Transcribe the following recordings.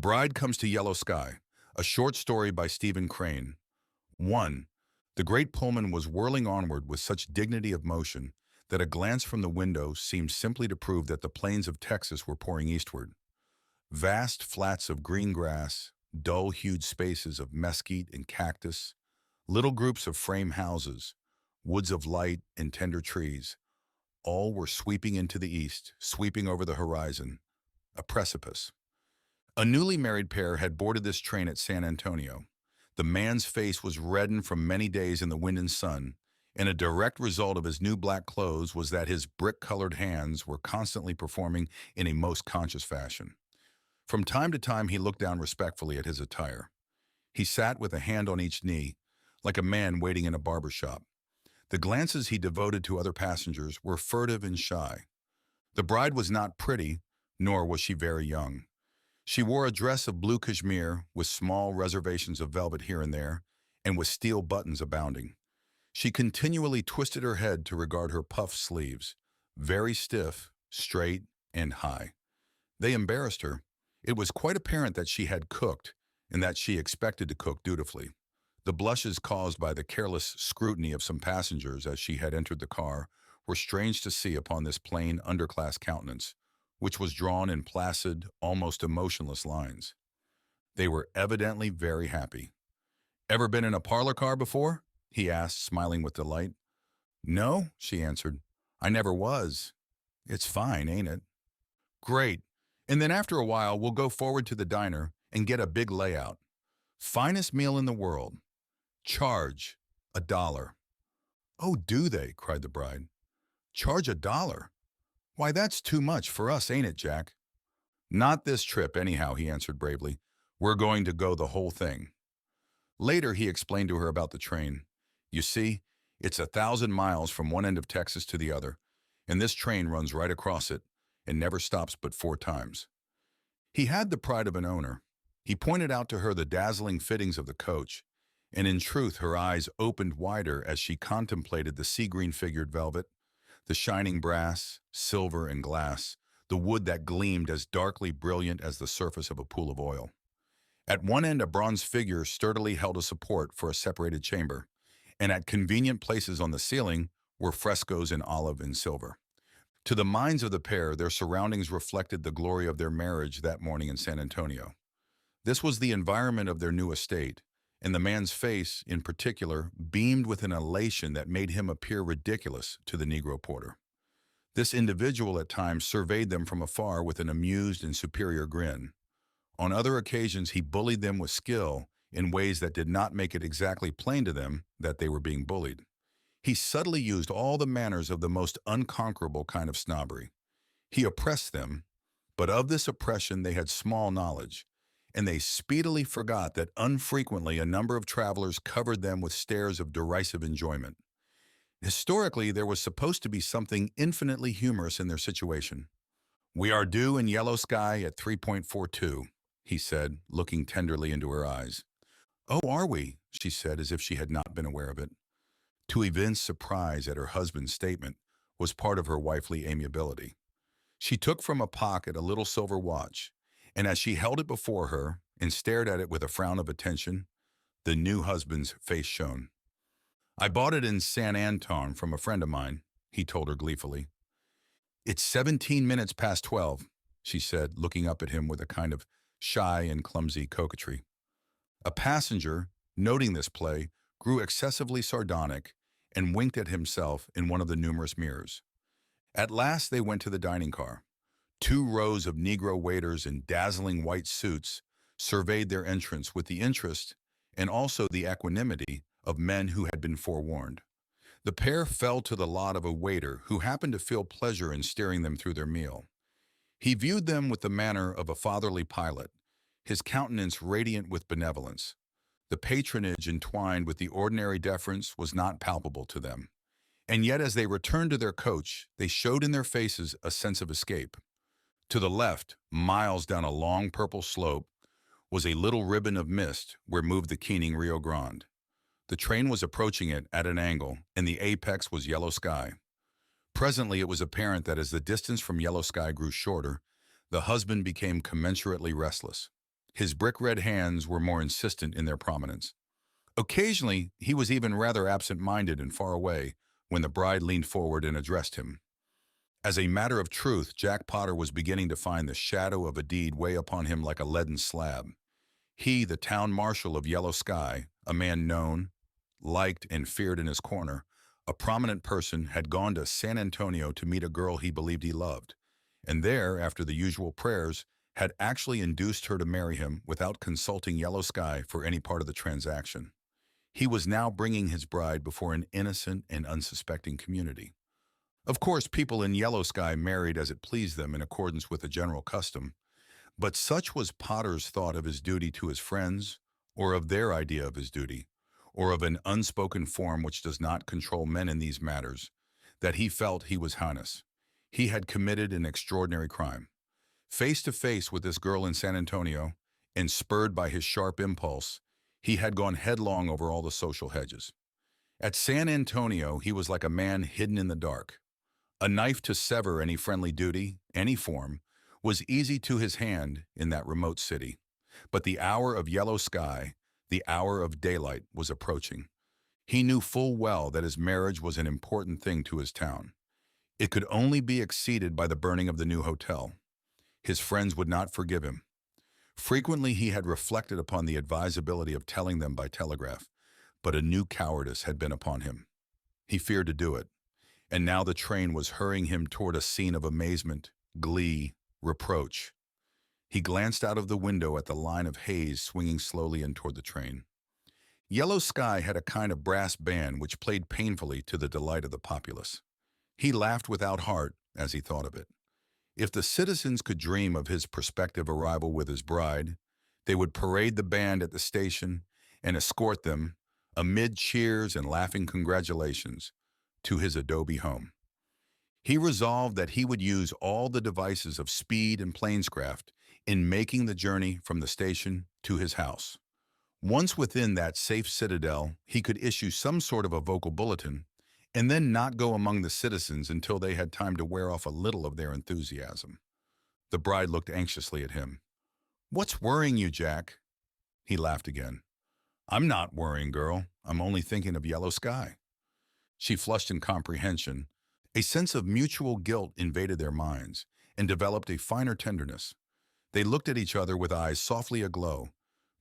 Bride Comes to Yellow Sky, a short story by Stephen Crane. 1. The great Pullman was whirling onward with such dignity of motion that a glance from the window seemed simply to prove that the plains of Texas were pouring eastward. Vast flats of green grass, dull-hued spaces of mesquite and cactus, little groups of frame houses, woods of light and tender trees, all were sweeping into the east, sweeping over the horizon, a precipice. A newly married pair had boarded this train at San Antonio. The man's face was reddened from many days in the wind and sun, and a direct result of his new black clothes was that his brick-colored hands were constantly performing in a most conscious fashion. From time to time he looked down respectfully at his attire. He sat with a hand on each knee, like a man waiting in a barber shop. The glances he devoted to other passengers were furtive and shy. The bride was not pretty, nor was she very young. She wore a dress of blue cashmere with small reservations of velvet here and there, and with steel buttons abounding. She continually twisted her head to regard her puffed sleeves, very stiff, straight, and high. They embarrassed her. It was quite apparent that she had cooked, and that she expected to cook dutifully. The blushes caused by the careless scrutiny of some passengers as she had entered the car were strange to see upon this plain, underclass countenance, which was drawn in placid, almost emotionless lines. They were evidently very happy. "Ever been in a parlor car before?" he asked, smiling with delight. "No," she answered. "I never was. It's fine, ain't it?" "Great. And then after a while, we'll go forward to the diner and get a big layout. Finest meal in the world. Charge $1. "Oh, do they?" cried the bride. "Charge $1? Why, that's too much for us, ain't it, Jack?" "Not this trip, anyhow," he answered bravely. "We're going to go the whole thing." Later, he explained to her about the train. "You see, it's 1,000 miles from one end of Texas to the other, and this train runs right across it and never stops but 4 times." He had the pride of an owner. He pointed out to her the dazzling fittings of the coach, and in truth her eyes opened wider as she contemplated the sea-green figured velvet, the shining brass, silver, and glass, the wood that gleamed as darkly brilliant as the surface of a pool of oil. At one end a bronze figure sturdily held a support for a separated chamber, and at convenient places on the ceiling were frescoes in olive and silver. To the minds of the pair, their surroundings reflected the glory of their marriage that morning in San Antonio. This was the environment of their new estate, and the man's face, in particular, beamed with an elation that made him appear ridiculous to the Negro porter. This individual at times surveyed them from afar with an amused and superior grin. On other occasions he bullied them with skill in ways that did not make it exactly plain to them that they were being bullied. He subtly used all the manners of the most unconquerable kind of snobbery. He oppressed them, but of this oppression they had small knowledge, and they speedily forgot that unfrequently a number of travelers covered them with stares of derisive enjoyment. Historically, there was supposed to be something infinitely humorous in their situation. "We are due in Yellow Sky at 3.42, he said, looking tenderly into her eyes. "Oh, are we?" she said, as if she had not been aware of it. To evince surprise at her husband's statement was part of her wifely amiability. She took from a pocket a little silver watch, and as she held it before her and stared at it with a frown of attention, the new husband's face shone. "I bought it in San Anton from a friend of mine," he told her gleefully. "It's 17 minutes past 12, she said, looking up at him with a kind of shy and clumsy coquetry. A passenger, noting this play, grew excessively sardonic and winked at himself in one of the numerous mirrors. At last they went to the dining car. 2 rows of Negro waiters in dazzling white suits surveyed their entrance with the interest and also the equanimity of men who had been forewarned. The pair fell to the lot of a waiter who happened to feel pleasure in steering them through their meal. He viewed them with the manner of a fatherly pilot, his countenance radiant with benevolence. The patronage entwined with the ordinary deference was not palpable to them. And yet as they returned to their coach, they showed in their faces a sense of escape. To the left, miles down a long purple slope, was a little ribbon of mist where moved the keening Rio Grande. The train was approaching it at an angle, and the apex was yellow sky. Presently it was apparent that as the distance from yellow sky grew shorter, the husband became commensurately restless. His brick-red hands were more insistent in their prominence. Occasionally, he was even rather absent-minded and far away when the bride leaned forward and addressed him. As a matter of truth, Jack Potter was beginning to find the shadow of a deed weigh upon him like a leaden slab. He, the town marshal of Yellow Sky, a man known, liked, and feared in his corner, a prominent person, had gone to San Antonio to meet a girl he believed he loved, and there, after the usual prayers, had actually induced her to marry him without consulting Yellow Sky for any part of the transaction. He was now bringing his bride before an innocent and unsuspecting community. Of course, people in Yellow Sky married as it pleased them in accordance with the general custom, but such was Potter's thought of his duty to his friends, or of their idea of his duty, or of an unspoken form which does not control men in these matters, that he felt he was heinous. He had committed an extraordinary crime. Face to face with this girl in San Antonio, and spurred by his sharp impulse, he had gone headlong over all the social hedges. At San Antonio, he was like a man hidden in the dark. A knife to sever any friendly duty, any form, was easy to his hand in that remote city. But the hour of Yellow Sky, the hour of daylight, was approaching. He knew full well that his marriage was an important thing to his town. It could only be exceeded by the burning of the new hotel. His friends would not forgive him. Frequently he had reflected upon the advisability of telling them by telegraph, but a new cowardice had been upon him. He feared to do it, and now the train was hurrying him toward a scene of amazement, glee, reproach. He glanced out of the window at the line of haze swinging slowly in toward the train. Yellow Sky had a kind of brass band which played painfully to the delight of the populace. He laughed without heart as he thought of it. If the citizens could dream of his prospective arrival with his bride, they would parade the band at the station and escort them, amid cheers and laughing congratulations, to his adobe home. He resolved that he would use all the devices of speed and plainscraft in making the journey from the station to his house. Once within that safe citadel, he could issue some sort of a vocal bulletin and then not go among the citizens until they had time to wear off a little of their enthusiasm. The bride looked anxiously at him. "What's worrying you, Jack?" He laughed again. "I'm not worrying, girl. I'm only thinking of Yellow Sky." She flushed in comprehension. A sense of mutual guilt invaded their minds and developed a finer tenderness. They looked at each other with eyes softly aglow,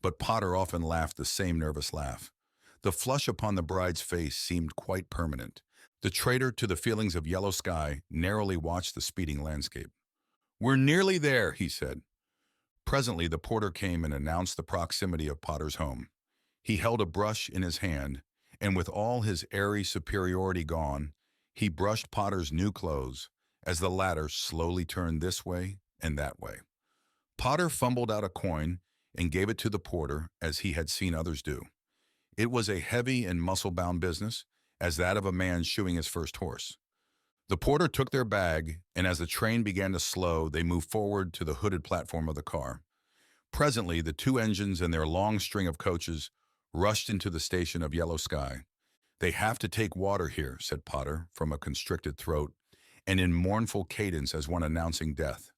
but Potter often laughed the same nervous laugh. The flush upon the bride's face seemed quite permanent. The traitor to the feelings of Yellow Sky narrowly watched the speeding landscape. "We're nearly there," he said. Presently the porter came and announced the proximity of Potter's home. He held a brush in his hand, and with all his airy superiority gone, he brushed Potter's new clothes as the latter slowly turned this way and that way. Potter fumbled out a coin and gave it to the porter as he had seen others do. It was a heavy and muscle-bound business, as that of a man shoeing his first horse. The porter took their bag, and as the train began to slow, they moved forward to the hooded platform of the car. Presently, the two engines and their long string of coaches rushed into the station of Yellow Sky. "They have to take water here," said Potter from a constricted throat, and in mournful cadence as one announcing death.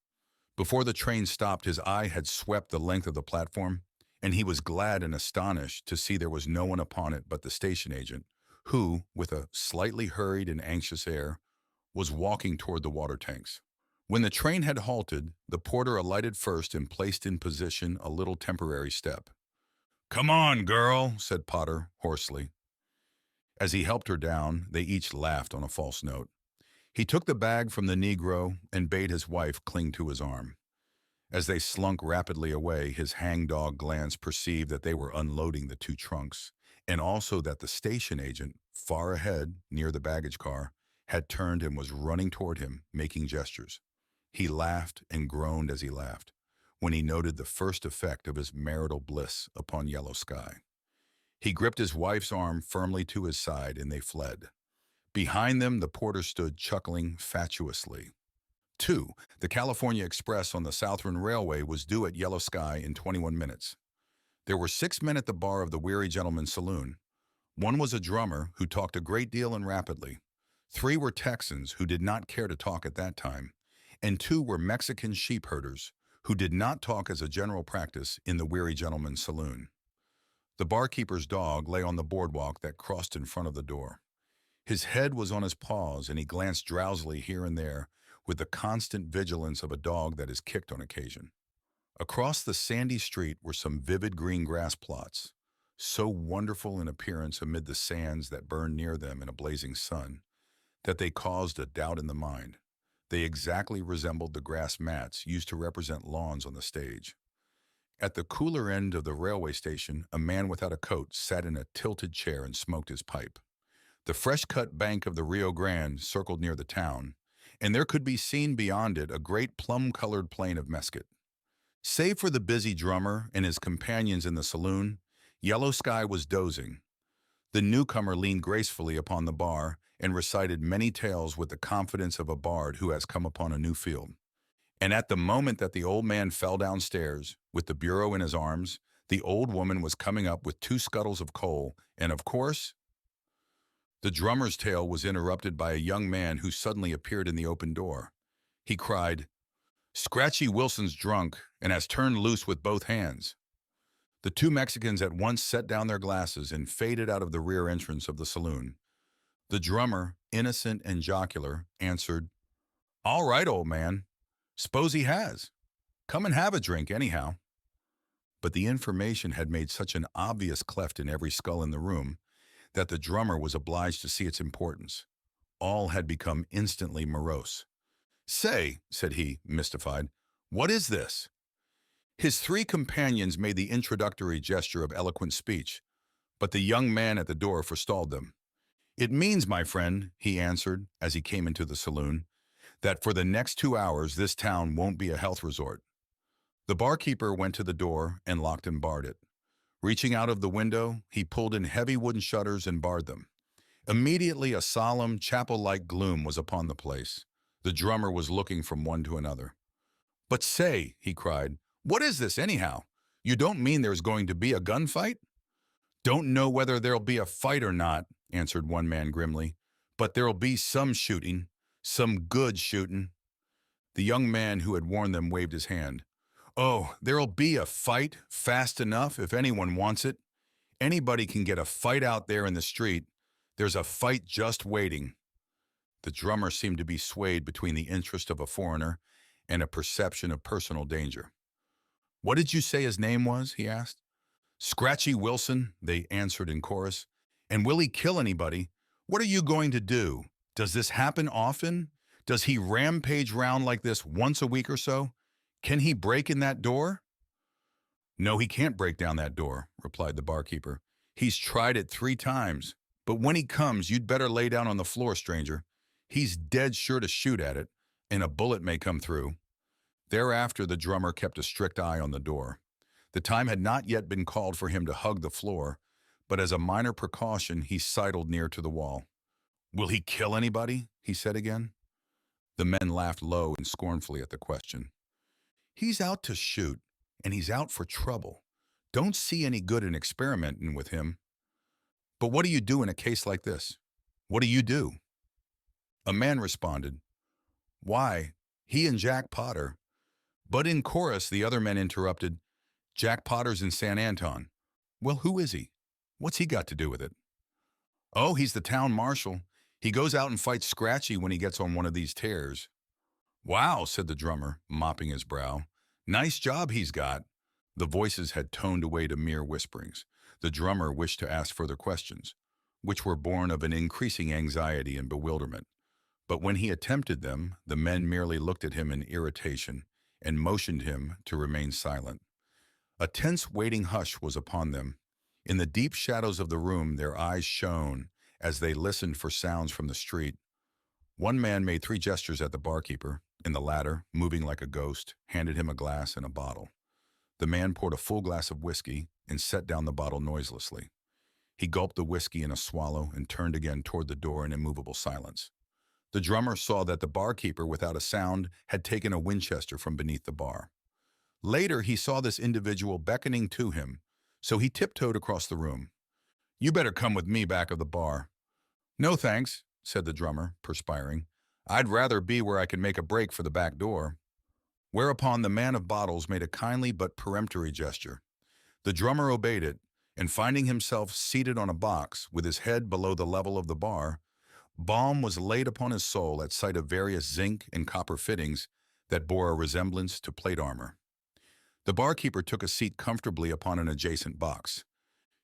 Before the train stopped, his eye had swept the length of the platform, and he was glad and astonished to see there was no one upon it but the station agent, who, with a slightly hurried and anxious air, was walking toward the water tanks. When the train had halted, the porter alighted first and placed in position a little temporary step. "Come on, girl," said Potter hoarsely. As he helped her down, they each laughed on a false note. He took the bag from the Negro and bade his wife cling to his arm. As they slunk rapidly away, his hangdog glance perceived that they were unloading the two trunks, and also that the station agent, far ahead, near the baggage car, had turned and was running toward him, making gestures. He laughed and groaned as he laughed, when he noted the first effect of his marital bliss upon Yellow Sky. He gripped his wife's arm firmly to his side, and they fled. Behind them, the porter stood chuckling fatuously. 2. The California Express on the Southern Railway was due at Yellow Sky in 21 minutes. There were 6 men at the bar of the Weary Gentleman's Saloon. One was a drummer who talked a great deal and rapidly. 3 were Texans who did not care to talk at that time, and 2 were Mexican sheep herders who did not talk as a general practice in the Weary Gentleman's saloon. The barkeeper's dog lay on the boardwalk that crossed in front of the door. His head was on his paws, and he glanced drowsily here and there with the constant vigilance of a dog that is kicked on occasion. Across the sandy street were some vivid green grass plots, so wonderful in appearance amid the sands that burned near them in a blazing sun, that they caused a doubt in the mind. They exactly resembled the grass mats used to represent lawns on the stage. At the cooler end of the railway station, a man without a coat sat in a tilted chair and smoked his pipe. The fresh-cut bank of the Rio Grande circled near the town, and there could be seen beyond it a great plum-colored plain of mesquite. Save for the busy drummer and his companions in the saloon, Yellow Sky was dozing. The newcomer leaned gracefully upon the bar and recited many tales with the confidence of a bard who has come upon a new field. And at the moment that the old man fell downstairs, with the bureau in his arms, the old woman was coming up with 2 scuttles of coal, and of course, the drummer's tale was interrupted by a young man who suddenly appeared in the open door. He cried, "Scratchy Wilson's drunk and has turned loose with both hands." The 2 Mexicans at once set down their glasses and faded out of the rear entrance of the saloon. The drummer, innocent and jocular, answered, "All right, old man. S'pose he has. Come and have a drink, anyhow." But the information had made such an obvious cleft in every skull in the room that the drummer was obliged to see its importance. All had become instantly morose. "Say," said he, mystified, "what is this?" His 3 companions made the introductory gesture of eloquent speech, but the young man at the door forestalled them. "It means, my friend," he answered as he came into the saloon, "that for the next 2 hours this town won't be a health resort." The barkeeper went to the door and locked and barred it. Reaching out of the window, he pulled in heavy wooden shutters and barred them. Immediately a solemn, chapel-like gloom was upon the place. The drummer was looking from one to another. "But say," he cried, "what is this, anyhow? You don't mean there's going to be a gunfight?" "Don't know whether there'll be a fight or not," answered one man grimly, "but there'll be some shooting, some good shooting." The young man who had warned them waved his hand. "Oh, there'll be a fight fast enough if anyone wants it. Anybody can get a fight out there in the street. There's a fight just waiting." The drummer seemed to be swayed between the interest of a foreigner and a perception of personal danger. "What did you say his name was?" he asked. "Scratchy Wilson," they answered in chorus. "And will he kill anybody? What are you going to do? Does this happen often? Does he rampage round like this once a week or so? Can he break in that door?" "No, he can't break down that door," replied the barkeeper. "He's tried it 3 times. But when he comes, you'd better lay down on the floor, stranger. He's dead sure to shoot at it, and a bullet may come through." Thereafter, the drummer kept a strict eye on the door. The time had not yet been called for him to hug the floor, but as a minor precaution, he sidled near to the wall. "Will he kill anybody?" he said again. The men laughed low and scornfully at the question. "He's out to shoot, and he's out for trouble. Don't see any good in experimenting with him." "But what do you do in a case like this? What do you do?" A man responded, "Why, he and Jack Potter." But in chorus, the other men interrupted, "Jack Potter's in San Anton." "Well, who is he? What's he got to do with it?" "Oh, he's the town marshal. He goes out and fights Scratchy when he gets on one of these tears." "Wow," said the drummer, mopping his brow. "Nice job he's got." The voices had toned away to mere whisperings. The drummer wished to ask further questions, which were born of an increasing anxiety and bewilderment. But when he attempted them, the men merely looked at him in irritation and motioned him to remain silent. A tense waiting hush was upon them. In the deep shadows of the room, their eyes shone as they listened for sounds from the street. One man made 3 gestures at the barkeeper, and the latter, moving like a ghost, handed him a glass and a bottle. The man poured a full glass of whiskey and set down the bottle noiselessly. He gulped the whiskey in a swallow and turned again toward the door in immovable silence. The drummer saw that the barkeeper, without a sound, had taken a Winchester from beneath the bar. Later, he saw this individual beckoning to him, so he tiptoed across the room. "You better come with me back of the bar." "No, thanks," said the drummer, perspiring. "I'd rather be where I can make a break for the back door." whereupon the man of bottles made a kindly but peremptory gesture. The drummer obeyed it, and finding himself seated on a box with his head below the level of the bar, balm was laid upon his soul at sight of various zinc and copper fittings that bore a resemblance to plate armor. The barkeeper took a seat comfortably upon an adjacent box.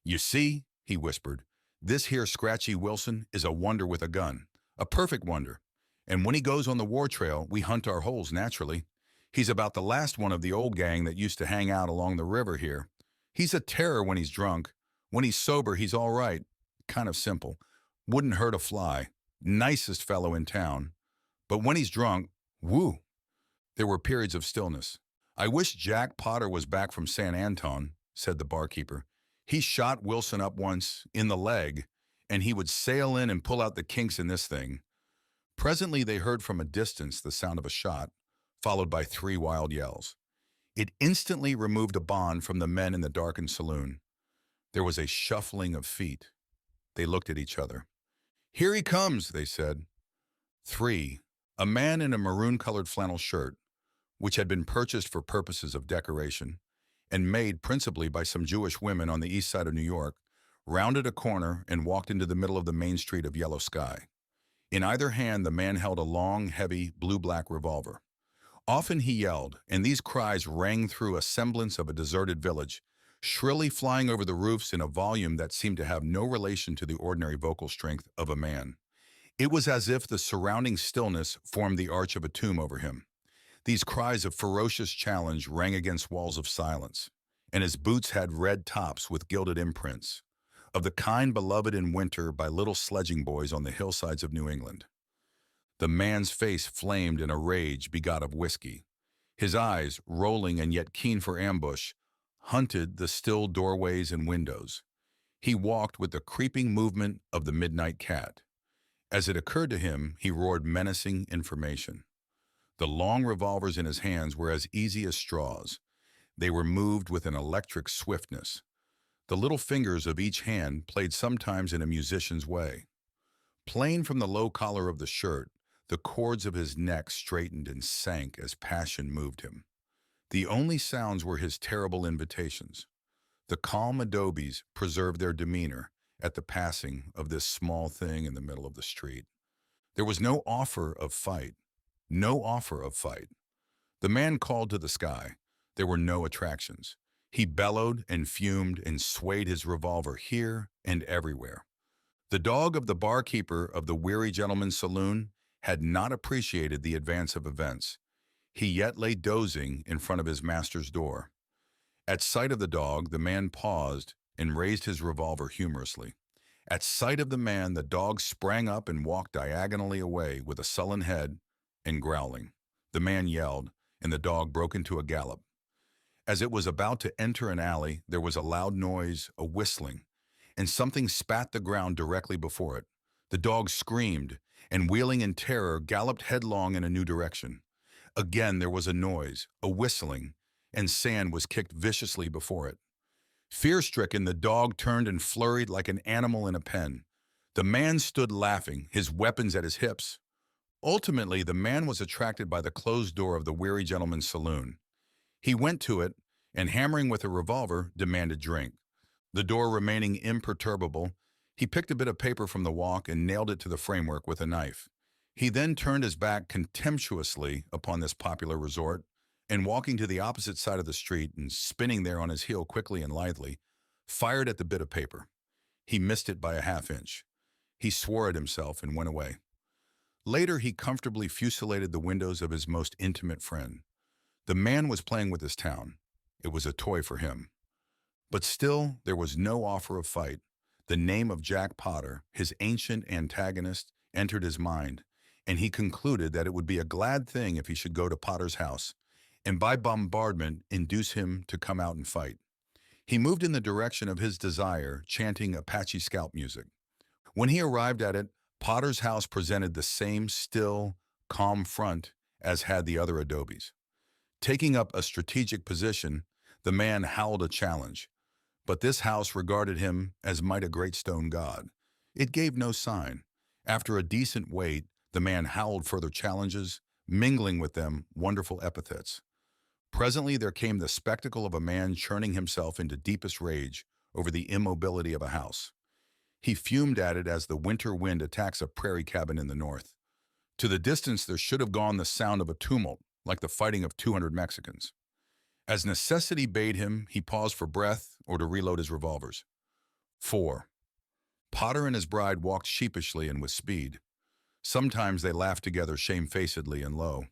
"You see," he whispered, "this here Scratchy Wilson is a wonder with a gun. A perfect wonder. And when he goes on the war trail, we hunt our holes naturally. He's about the last one of the old gang that used to hang out along the river here. He's a terror when he's drunk. When he's sober, he's all right. Kind of simple. Wouldn't hurt a fly. Nicest fellow in town. But when he's drunk, whoo." There were periods of stillness. "I wish Jack Potter was back from San Anton," said the barkeeper. "He shot Wilson up once, in the leg, and he would sail in and pull out the kinks in this thing." Presently they heard from a distance the sound of a shot, followed by 3 wild yells. It instantly removed a bond from the men in the darkened saloon. There was a shuffling of feet. They looked at each other. "Here he comes," they said. 3. A man in a maroon-colored flannel shirt, which had been purchased for purposes of decoration, and made principally by some Jewish women on the east side of New York, rounded a corner and walked into the middle of the main street of Yellow Sky. In either hand, the man held a long, heavy, blue-black revolver. Often he yelled, and these cries rang through a semblance of a deserted village, shrilly flying over the roofs in a volume that seemed to have no relation to the ordinary vocal strength of a man. It was as if the surrounding stillness formed the arch of a tomb over him. These cries of ferocious challenge rang against walls of silence, and his boots had red tops with gilded imprints, of the kind beloved in winter by little sledging boys on the hillsides of New England. The man's face flamed in a rage begot of whiskey. His eyes, rolling and yet keen for ambush, hunted the still doorways and windows. He walked with the creeping movement of the midnight cat. As it occurred to him, he roared menacing information. The long revolvers in his hands were as easy as straws. They were moved with an electric swiftness. The little fingers of each hand played sometimes in a musician's way. Plain from the low collar of the shirt, the cords of his neck straightened and sank as passion moved him. The only sounds were his terrible invitations. The calm adobes preserved their demeanor at the passing of this small thing in the middle of the street. There was no offer of fight. No offer of fight. The man called to the sky. There were no attractions. He bellowed and fumed and swayed his revolver here and everywhere. The dog of the barkeeper of the Weary Gentleman's Saloon had not appreciated the advance of events. He yet lay dozing in front of his master's door. At sight of the dog, the man paused and raised his revolver humorously. At sight of the man, the dog sprang up and walked diagonally away with a sullen head and growling. The man yelled, and the dog broke into a gallop. As it was about to enter an alley, there was a loud noise, a whistling, and something spat the ground directly before it. The dog screamed, and wheeling in terror, galloped headlong in a new direction. Again there was a noise, a whistling, and sand was kicked viciously before it. Fear-stricken, the dog turned and flurried like an animal in a pen. The man stood laughing, his weapons at his hips. Ultimately, the man was attracted by the closed door of the Weary Gentleman's Saloon. He went to it, and hammering with a revolver, demanded drink. The door remaining imperturbable, he picked a bit of paper from the walk and nailed it to the framework with a knife. He then turned his back contemptuously upon this popular resort, and walking to the opposite side of the street and spinning there on his heel quickly and lithely, fired at the bit of paper. He missed it by a half-inch. He swore at himself and went away. Later, he comfortably fusilladed the windows of his most intimate friend. The man was playing with his town. It was a toy for him. But still, there was no offer of fight. The name of Jack Potter, his ancient antagonist, entered his mind, and he concluded that it would be a glad thing if he should go to Potter's house, and by bombardment induce him to come out and fight. He moved in the direction of his desire, chanting Apache scalp music. When he arrived at it, Potter's house presented the same still, calm front as had the other adobes. Taking up a strategic position, the man howled a challenge. But this house regarded him as might a great stone god. It gave no sign. After a decent wait, the man howled further challenges, mingling with them wonderful epithets. Presently there came the spectacle of a man churning himself into deepest rage over the immobility of a house. He fumed at it as the winter wind attacks a prairie cabin in the north. To the distance there should have gone the sound of a tumult, like the fighting of 200 Mexicans. As necessity bade him, he paused for breath or to reload his revolvers. 4. Potter and his bride walked sheepishly and with speed. Sometimes they laughed together shamefacedly and low.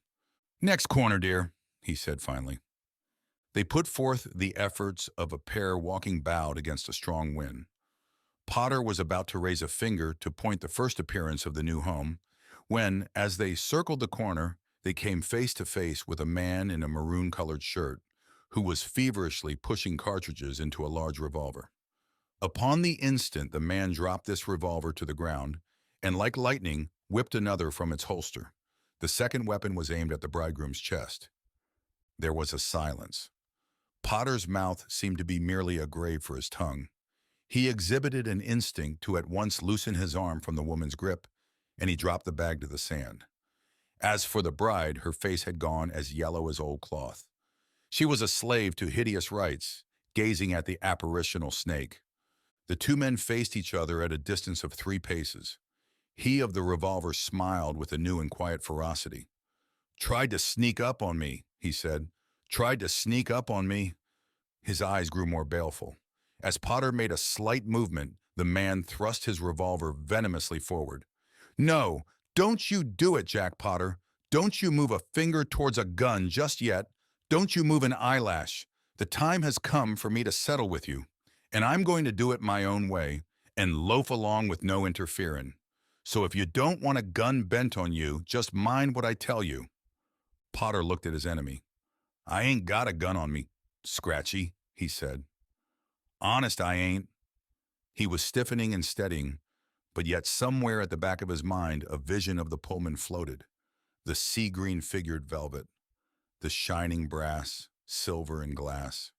"Next corner, dear," he said finally. They put forth the efforts of a pair walking bowed against a strong wind. Potter was about to raise a finger to point the first appearance of the new home, when, as they circled the corner, they came face to face with a man in a maroon-colored shirt who was feverishly pushing cartridges into a large revolver. Upon the instant, the man dropped this revolver to the ground and, like lightning, whipped another from its holster. The second weapon was aimed at the bridegroom's chest. There was a silence. Potter's mouth seemed to be merely a grave for his tongue. He exhibited an instinct to at once loosen his arm from the woman's grip, and he dropped the bag to the sand. As for the bride, her face had gone as yellow as old cloth. She was a slave to hideous rites, gazing at the apparitional snake. The two men faced each other at a distance of 3 paces. He of the revolver smiled with a new and quiet ferocity. "Tried to sneak up on me," he said. "Tried to sneak up on me." His eyes grew more baleful. As Potter made a slight movement, the man thrust his revolver venomously forward. "No, don't you do it, Jack Potter. Don't you move a finger towards a gun just yet. Don't you move an eyelash. The time has come for me to settle with you, and I'm going to do it my own way and loaf along with no interfering. So if you don't want a gun bent on you, just mind what I tell you." Potter looked at his enemy. "I ain't got a gun on me, Scratchy," he said. "Honest, I ain't." He was stiffening and steadying, but yet somewhere at the back of his mind a vision of the Pullman floated. The sea-green figured velvet, the shining brass, silver, and glass,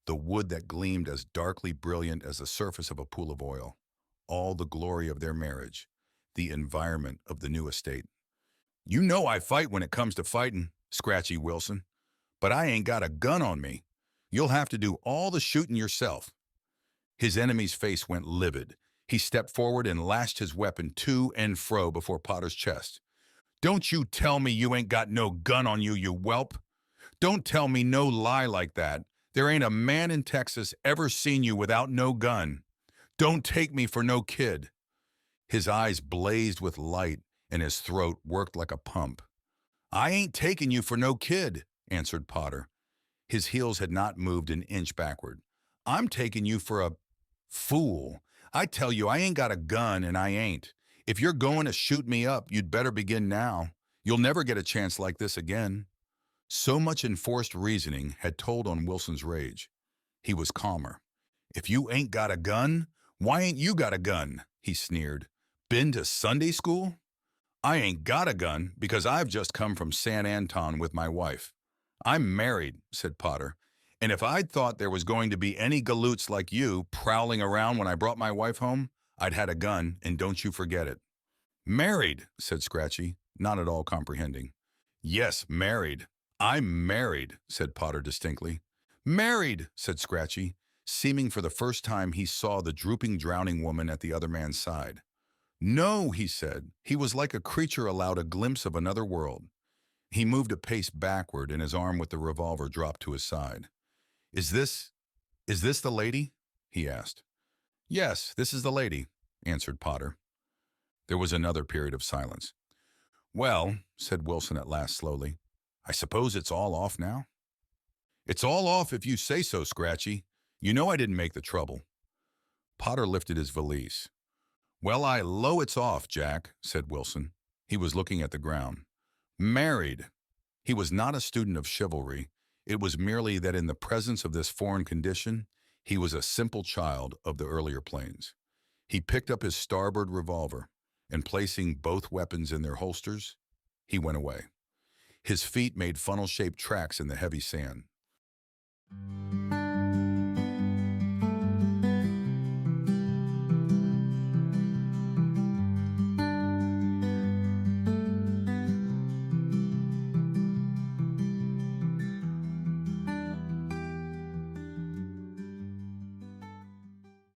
the wood that gleamed as darkly brilliant as the surface of a pool of oil, all the glory of their marriage, the environment of the new estate. "You know I fight when it comes to fighting, Scratchy Wilson, but I ain't got a gun on me. You'll have to do all the shooting yourself." His enemy's face went livid. He stepped forward and lashed his weapon to and fro before Potter's chest. "Don't you tell me you ain't got no gun on you, you whelp. Don't tell me no lie like that. There ain't a man in Texas ever seen you without no gun. Don't take me for no kid." His eyes blazed with light and his throat worked like a pump. "I ain't taking you for no kid," answered Potter. His heels had not moved an inch backward. "I'm taking you for a fool. I tell you, I ain't got a gun, and I ain't. If you're going to shoot me up, you'd better begin now. You'll never get a chance like this again." So much enforced reasoning had told on Wilson's rage. He was calmer. "If you ain't got a gun, why ain't you got a gun?" he sneered. "Been to Sunday school?" "I ain't got a gun because I've just come from San Anton with my wife." "I'm married," said Potter, "and if I'd thought there was going to be any galoots like you prowling around when I brought my wife home, I'd had a gun, and don't you forget it." "Married," said Scratchy, not at all comprehending. "Yes, married. I'm married," said Potter distinctly. "Married," said Scratchy, seeming for the first time he saw the drooping drowning woman at the other man's side. "No," he said. He was like a creature allowed a glimpse of another world. He moved a pace backward, and his arm with the revolver dropped to his side. Is this the lady?" he asked. "Yes, this is the lady," answered Potter. There was another period of silence. "Well," said Wilson at last slowly, "I suppose it's all off now?" "It's all off if you say so, Scratchy. You know I didn't make the trouble." Potter lifted his valise. "Well, I low it's off, Jack," said Wilson. He was looking at the ground. "Married." He was not a student of chivalry. It was merely that in the presence of this foreign condition, he was a simple child of the earlier plains. He picked up his starboard revolver, and placing both weapons in their holsters, he went away. His feet made funnel-shaped tracks in the heavy sand.